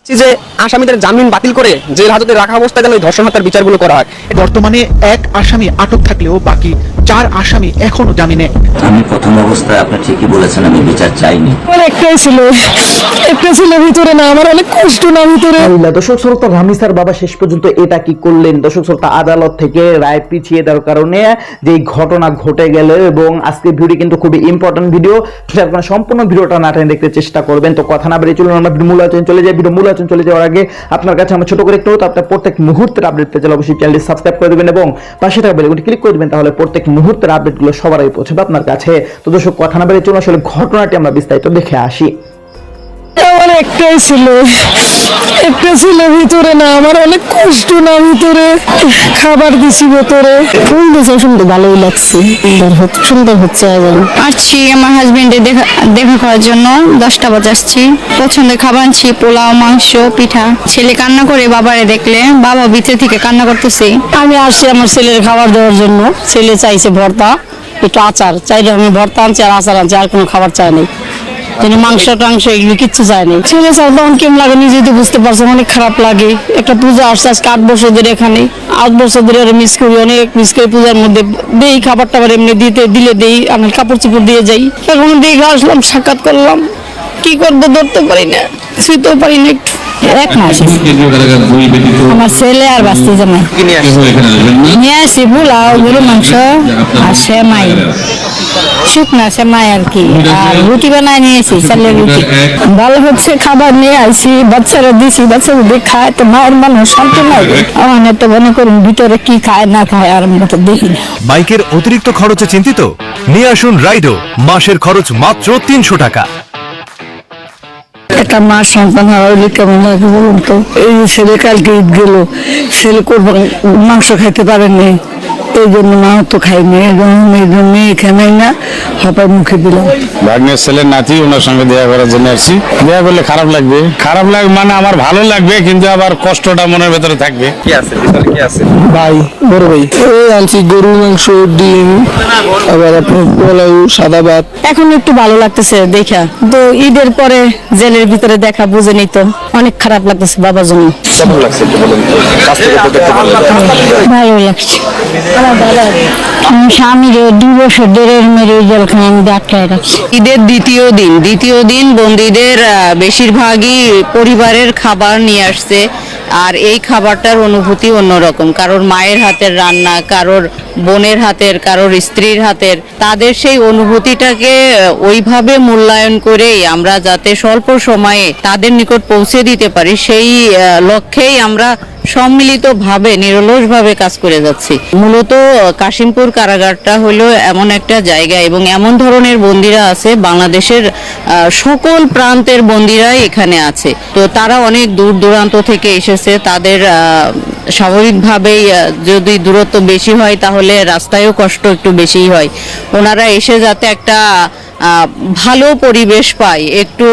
যে আসামিদের জামিন বাতিল করে জেল হাজতে রাখা অবস্থায় যেন ধর্ষণ হত্যার বিচারগুলো করা হয়। বর্তমানে এক আসামি আটক থাকলেও বাকি 4 আসামি এখনো জামিনে। আমি প্রথম অবস্থায় আপনি ঠিকই বলেছেন, আমি বিচার চাইনি। একটাই ছিল ভিতরে না, আমার অনেক কষ্ট না ভিতরে। দর্শক শ্রোতা, রামিসার বাবা শেষ পর্যন্ত এটা কি করলেন? দর্শক শ্রোতা, আদালত থেকে রায় পিছিয়ে দেওয়ার কারণে যে ঘটনা ঘটে গেল, এবং আজকের ভিডিও কিন্তু খুবই ইম্পর্টেন্ট ভিডিও, সম্পূর্ণ ভিডিওটা না টেনে দেখতে চেষ্টা করবেন। তো কথা না বেরিয়ে চলুন আমরা মূল আলোচনা চলে যাই। ভিডিও মূল আলোচনা চলে যাওয়ার আগে আপনার কাছে আমার ছোট করে একটু, আপনার প্রত্যেক মুহূর্তের আপডেট পেতে অবশ্যই চ্যানেলটি সাবস্ক্রাইব করে দেবেন এবং পাশে থাকা বেল আইকনটি ক্লিক করে দেবেন, তাহলে প্রত্যেক মুহূর্তের আপডেটগুলো সবার আগে পৌঁছবে আপনার কাছে। তো দর্শক, কথা না বেরিয়ে চলুন আসলে ঘটনাটি আমরা বিস্তারিত দেখে আসি। আমার একটাই ছিল ভিতরে না, আমার অনেক কষ্ট না ভিতরে। খাবার দিছি ভেতরে, ফুল দিয়েছে, শুনতে ভালোই লাগছে, সুন্দর হচ্ছে। এখন আসছি আমার হাজবেন্ডের দেখা করার জন্য, 10টা বাজে আসছি। পছন্দের খাবার আনছি, পোলাও, মাংস, পিঠা। ছেলে কান্না করে বাবারে দেখলে, বাবা ভিতর থেকে কান্না করতেছে। আমি আসছি আমার ছেলের খাবার দেওয়ার জন্য। ছেলে চাইছে ভর্তা, একটু আচার চাইলে আমি ভর্তা আনছি আর আচার আনছি, আর কোনো খাবার চাই নাই। মাংস টাংস এগুলো কিচ্ছু চায়নি। ছেলে চাও তখন কেমন লাগে নিজেই তো বুঝতে পারছো, অনেক খারাপ লাগে। একটা পূজা আসছে আজকে 8 বছর ধরে, এখানে 8 বছর ধরে মিস করি, অনেক মিস করি। পূজার মধ্যে দেই খাবার টাবার, এমনি দিলে দেই, আমি কাপড় চোপড় দিয়ে যাই। এখন দেখে আসলাম, সাক্ষাৎ করলাম, কি করবো ধরতে পারি না, শুতেও পারি না। একটু 1 মাস আমার ছেলে আর বাস্তি জামাই নিয়ে আসি, পোলাও, গরু মাংস আর সেমাই, শুকনা সেমাই আর কি, আর রুটি বানায় নিয়েছি, চালের রুটি। ভালো হচ্ছে, খাবার নিয়ে আসি, বাচ্চারা দিছি, বাচ্চারা দিয়ে খায়, তো মায়ের মানুষ শান্তি লাগে। আমার তো মনে করুন ভিতরে কি খায় না খায় আর আমি তো দেখি না। বাইকের অতিরিক্ত খরচে চিন্তিত? নিয়ে আসুন রাইডো, মাসের খরচ মাত্র 300 টাকা। একটা মার সন্তান হলে কেমন লাগে বলুন তো? এই ছেলে কালকে ঈদ গেল, ছেলে কোরবানি মাংস খাইতে পারেনি, এই জন্য মাও তো খাইনি, এই জন্য এখানে না হপার মুখে দিলাম। ভাগ্নের ছেলের নাতি, ওনার সঙ্গে দেখা করার জন্য আসছি। দেখা করলে খারাপ লাগবে মানে আমার ভালো লাগবে, কিন্তু আবার কষ্টটা মনের ভেতরে থাকবে। কি আছে ভিতরে, কি আছে? ভাই, বড় ভাই, এই আনছি গরু মাংস, ডিম, আবার আপনার পোলাও, সাদা ভাত। এখন একটু ভালো লাগতেছে দেখা, তো ঈদের পরে জেলের ভিতরে দেখা বুঝে নিত, অনেক খারাপ লাগতেছে বাবার জন্য। কেমন লাগছে একটু বলুন তো? কাছ থেকে দেখতে ভালো লাগছে? ভালো লাগছে। আমি স্বামীর 2 বছর ধরে মেরে জেলখানে আমি আটকায় রাখছি। ঈদের দ্বিতীয় দিন বন্দীদের বেশিরভাগই পরিবারের খাবার নিয়ে আসছে, আর এই খাবারটার অনুভূতি অন্যরকম। কারোর মায়ের হাতের রান্না, কারোর বোনের হাতের, কারোর স্ত্রীর হাতের। তাদের সেই অনুভূতিটাকে ওইভাবে মূল্যায়ন করেই আমরা যাতে স্বল্প সময়ে তাদের নিকট পৌঁছে দিতে পারি, সেই লক্ষ্যেই আমরা সম্মিলিতভাবে নিরলসভাবে কাজ করে যাচ্ছি। মূলত কাশিমপুর কারাগারটা হলো এমন একটা জায়গা, এবং এমন ধরনের বন্দীরা আছে, বাংলাদেশের সকল প্রান্তের বন্দীরাই এখানে আছে। তো তারা অনেক দূর দূরান্ত থেকে এসেছে। তাদের স্বাভাবিকভাবেই যদি দূরত্ব বেশি হয় তাহলে রাস্তায়ও কষ্ট একটু বেশিই হয়। ওনারা এসে যাতে একটা ভালো পরিবেশ পায়, একটু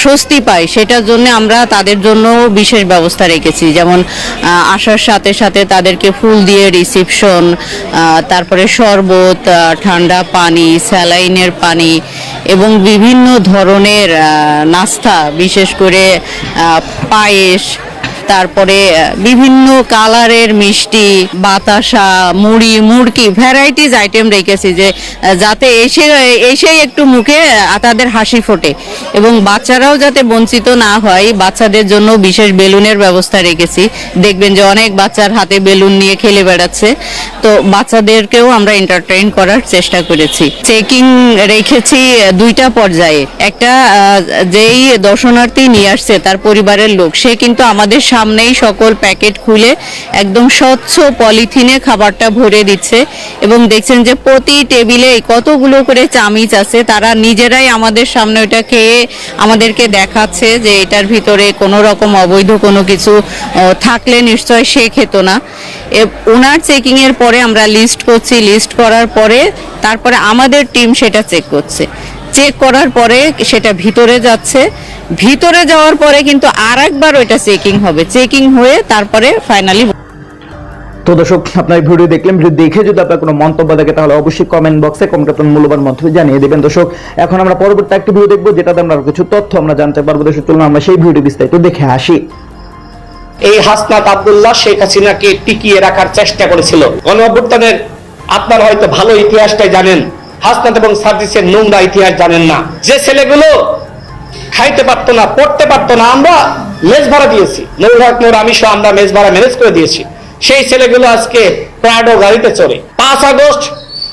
স্বস্তি পায়, সেটার জন্য আমরা তাদের জন্য বিশেষ ব্যবস্থা রেখেছি। যেমন আসার সাথে সাথে তাদেরকে ফুল দিয়ে রিসিপশন, তারপরে শরবত, ঠান্ডা পানি, স্যালাইনের পানি এবং বিভিন্ন ধরনের নাস্তা, বিশেষ করে পায়েস, তারপরে বিভিন্ন কালারের মিষ্টি, বাতাসা, মুড়ি, মুড়কি, ভ্যারাইটিস আইটেম রেখেছি, যে যাতে এসেই একটু মুখে তাদের হাসি ফোটে, এবং বাচ্চারাও যাতে বঞ্চিত না হয়। বাচ্চাদের জন্য বিশেষ বেলুনের ব্যবস্থা রেখেছি। দেখবেন যে অনেক বাচ্চার হাতে বেলুন নিয়ে খেলে বেড়াচ্ছে, তো বাচ্চাদেরকেও আমরা এন্টারটেইন করার চেষ্টা করেছি। চেকিং রেখেছি 2টা পর্যায়ে। একটা, যেই দর্শনার্থী নিয়ে আসছে তার পরিবারের লোক, সে কিন্তু আমাদের সামনেই সকল প্যাকেট খুলে একদম স্বচ্ছ পলিথিনে খাবারটা ভরে দিচ্ছে, এবং দেখছেন যে প্রতি টেবিলে কতগুলো করে চামিচ আছে। তারা নিজেরাই আমাদের সামনে ওটা খেয়ে আমাদেরকে দেখাচ্ছে যে এটার ভিতরে কোনো রকম অবৈধ কোনো কিছু থাকলে নিশ্চয় সে খেত না। ওনার চেকিং এর পরে আমরা লিস্ট করছি, লিস্ট করার পরে তারপরে আমাদের টিম সেটা চেক করছে। চেক করার পরে সেটা ভিতরে যাচ্ছে, ভিতরে যাওয়ার পরে কিন্তু আরেকবার ওইটা চেকিং হবে, চেকিং হয়ে তারপরে ফাইনালি তো দর্শক, আপনার ভিডিও দেখলেন, ভিডিও দেখে যদি আপনার কোনো মন্তব্য থাকে তাহলে অবশ্যই কমেন্ট বক্সে কমেন্টে আপনার মূল্যবান মন্তব্য জানিয়ে দেবেন। দর্শক, এখন আমরা পরবর্তী একটি ভিডিও দেখবো যেটাতে আমরা আরো কিছু তথ্য আমরা জানতে পারবো। দর্শক, চলুন আমরা সেই ভিডিওটি বিস্তারিত দেখে আসি। এই হাসনাত আব্দুল্লাহ শেখ হাসিনাকে টিকিয়ে রাখার চেষ্টা করেছিল। গণঅভ্যুত্থানের আপনারা হয়তো ভালো ইতিহাসটাই জানেন, হাসনাত এবং সার্জিসের নোংরা ইতিহাস জানেন না। যে ছেলেগুলো খাইতে পারতো না, পড়তে পারতো না, আমরা মেজ ভাড়া দিয়েছি, আমি সহ আমরা মেজ ভাড়া ম্যানেজ করে দিয়েছি। সেই ছেলেগুলো আজকে প্রাডো গাড়িতে চড়ে। 5 আগস্ট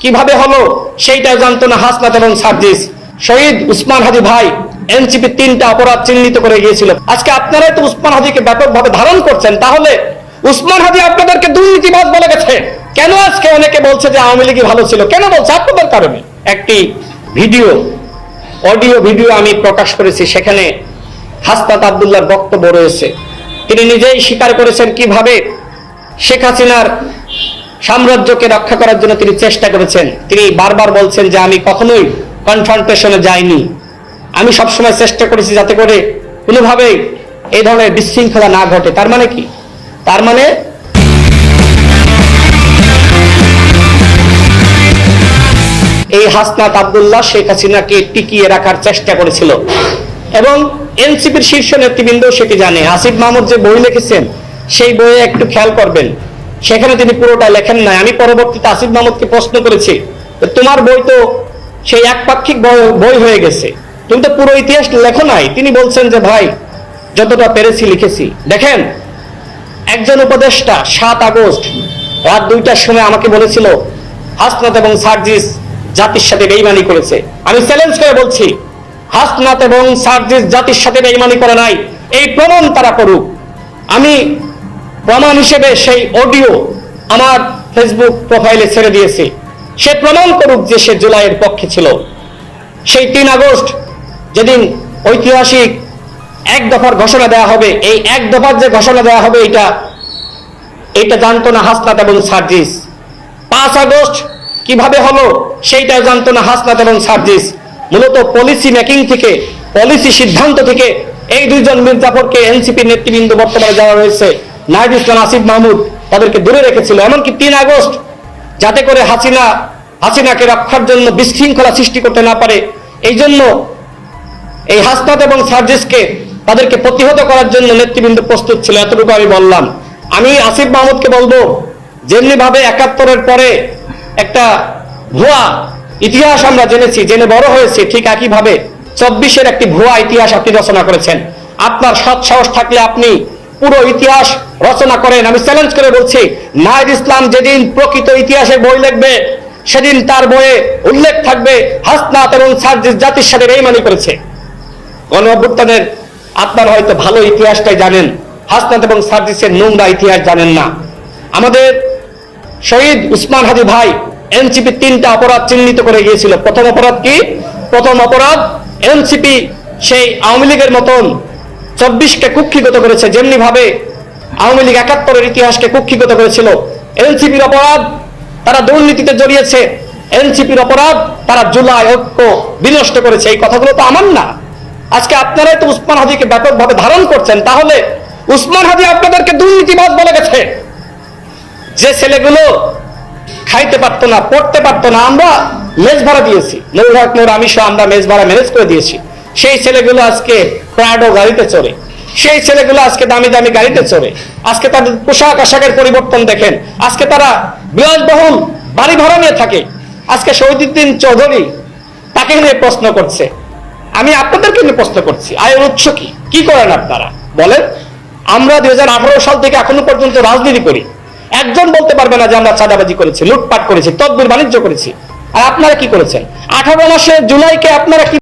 কিভাবে হলো সেইটাও জানতো না হাসনাত এবং সার্জিস। শহীদ উসমান হাদি ভাই এনসিপি 3টা অপরাধ চিহ্নিত করে গিয়েছিল। আজকে আপনারাই তো উসমান হাদিকে ব্যাপকভাবে ধারণ করছেন, তাহলে উসমান হাদি আপনাদেরকে দুর্নীতিবাজ বলে গেছে কেন? আজকে অনেকে বলছে যে আওয়ামী লীগই ভালো ছিল, কেন বলছে? আপনাদের কারণে। একটি অডিও ভিডিও আমি প্রকাশ করেছি, সেখানে হাসনাত আব্দুল্লাহর বক্তব্য রয়েছে। তিনি নিজেই স্বীকার করেছেন কিভাবে শেখ হাসিনার সাম্রাজ্যকে রক্ষা করার জন্য তিনি চেষ্টা করেছেন। তিনি বারবার বলছেন যে আমি কখনোই কনফ্রন্টেশনে যাইনি, আমি সবসময় চেষ্টা করেছি যাতে করে কোনোভাবেই এই ধরনের বিশৃঙ্খলা না ঘটে। তার মানে কি? তার মানে এই হাসনাত আব্দুল্লাহ শেখ হাসিনাকে টিকিয়ে রাখার চেষ্টা করেছিল এবং এনসিপির শীর্ষ নেতৃবৃন্দ সেটি জানে। আসিফ মাহমুদ যে বই লিখেছেন সেই বইয়ে একটু খেয়াল করবেন, সেখানে তিনি পুরোটা লেখেন নাই। আমি পরবর্তীতে আসিফ মাহমুদকে প্রশ্ন করেছি, তোমার বই তো সেই একপাক্ষিক বই হয়ে গেছে, তুমি তো পুরো ইতিহাস লেখো নাই। তিনি বলছেন যে ভাই যতটা পেরেছি লিখেছি। দেখেন, একজন উপদেষ্টা 7 আগস্ট রাত 2টার সময় আমাকে বলেছিল হাসনাত এবং সার্জিস জাতির সাথে বেঈমানি করেছে। আমি চ্যালেঞ্জ করে বলছি, হাসনাত এবং সার্জিস জাতির সাথে বেঈমানি করে নাই, এই প্রমাণ তারা করুক। আমি প্রমাণ হিসেবে সেই অডিও আমার ফেসবুক প্রোফাইলে ছেড়ে দিয়েছি। সে প্রমাণ করুক যে সে জুলাইয়ের পক্ষে ছিল। সেই 3 আগস্ট যেদিন ঐতিহাসিক 1 দফার ঘোষণা দেওয়া হবে, এই 1 দফার যে ঘোষণা দেওয়া হবে এটা জানতো না হাসনাত এবং সার্জিস। 5 আগস্ট কিভাবে হলো সেইটা জানতো না হাসনাত এবং সার্জিস। মূলত পলিসি মেকিং থেকে, পলিসি সিদ্ধান্ত থেকে এই 2 জন মীর জাফরকে এনসিপি নেতৃবৃন্দ বর্তমানে যারা রয়েছে, নাহিদ ইসলাম, আসিফ মাহমুদ, তাদেরকে দূরে রেখেছিল। এমনকি 3 আগস্ট যাতে করে হাসিনাকে রক্ষার জন্য বিশৃঙ্খলা সৃষ্টি করতে না পারে, এই জন্য এই হাসনাত এবং সার্জিসকে তাদেরকে প্রতিহত করার জন্য নেতৃবৃন্দ প্রস্তুত ছিল। এতটুকু আমি বললাম। আমি আসিফ মাহমুদকে বলবো, যেমনি ভাবে 71-এর পরে একটা ভুয়া ইতিহাস আমরা জেনে বড় হয়েছে, ঠিক একইভাবে 24-এর একটি ভুয়া ইতিহাস আপনি রচনা করেছেন। আপনার সৎ সাহস থাকলে আপনি পুরো ইতিহাস রচনা করেন। আমি চ্যালেঞ্জ করে বলছি, নাহিদ ইসলাম যেদিন প্রকৃত ইতিহাসের বই লিখবে সেদিন তার বইয়ে উল্লেখ থাকবে হাসনাত এবং সার্জিস জাতির সাথে বেঈমানি করেছে। গণঅভ্যুত্থানের আপনারা হয়তো ভালো ইতিহাসটাই জানেন, হাসনাত এবং সার্জিসের নোংরা ইতিহাস জানেন না। আমাদের শহীদ উসমান হাদি ভাই এনসিপি 3টা অপরাধ চিহ্নিত করে গিয়েছিল। প্রথম অপরাধ কি? প্রথম অপরাধ, এনসিপি সেই আওয়ামী লীগের মতন 24কে কুক্ষিগত করেছে, যেমনি ভাবে আওয়ামী লীগ 71-এর ইতিহাসকে কুক্ষিগত করেছিল। এনসিপির অপরাধ, তারা দুর্নীতিতে জড়িয়েছে। এনসিপির অপরাধ, তারা জুলাই ঐক্য বিনষ্ট করেছে। এই কথাগুলো তো আমার না। আজকে আপনারাই তো উসমান হাদিকে ব্যাপকভাবে ধারণ করছেন, তাহলে উসমান হাদি আপনাদেরকে দুর্নীতিবাজ বলে গেছে। যে ছেলেগুলো খাইতে পারতো না, পড়তে পারতো না, আমরা মেজ ভাড়া দিয়েছি, আমি সহ আমরা মেজ ভাড়া ম্যানেজ করে দিয়েছি। সেই ছেলেগুলো আজকে প্রাডো গাড়িতে চড়ে, সেই ছেলেগুলো আজকে দামি দামি গাড়িতে চড়ে। আজকে তাদের পোশাক আশাকের পরিবর্তন দেখেন, আজকে তারা বিলাসবহুল বাড়ি ভাড়া নিয়ে থাকে। আজকে শহীদুদ্দিন চৌধুরী তাকে নিয়ে প্রশ্ন করছে, আমি আপনাদেরকে নিয়ে প্রশ্ন করছি, আয়ের উৎস কি করেন আপনারা বলেন? আমরা 2018 সাল থেকে এখনো পর্যন্ত রাজনীতি করি, একজন বলতে পারবে না যে আমরা চাঁদাবাজি করেছি, লুটপাট করেছি, তদবির বাণিজ্য করেছি। আর আপনারা কি করেছেন? 18 মাসে জুলাইকে আপনারা কি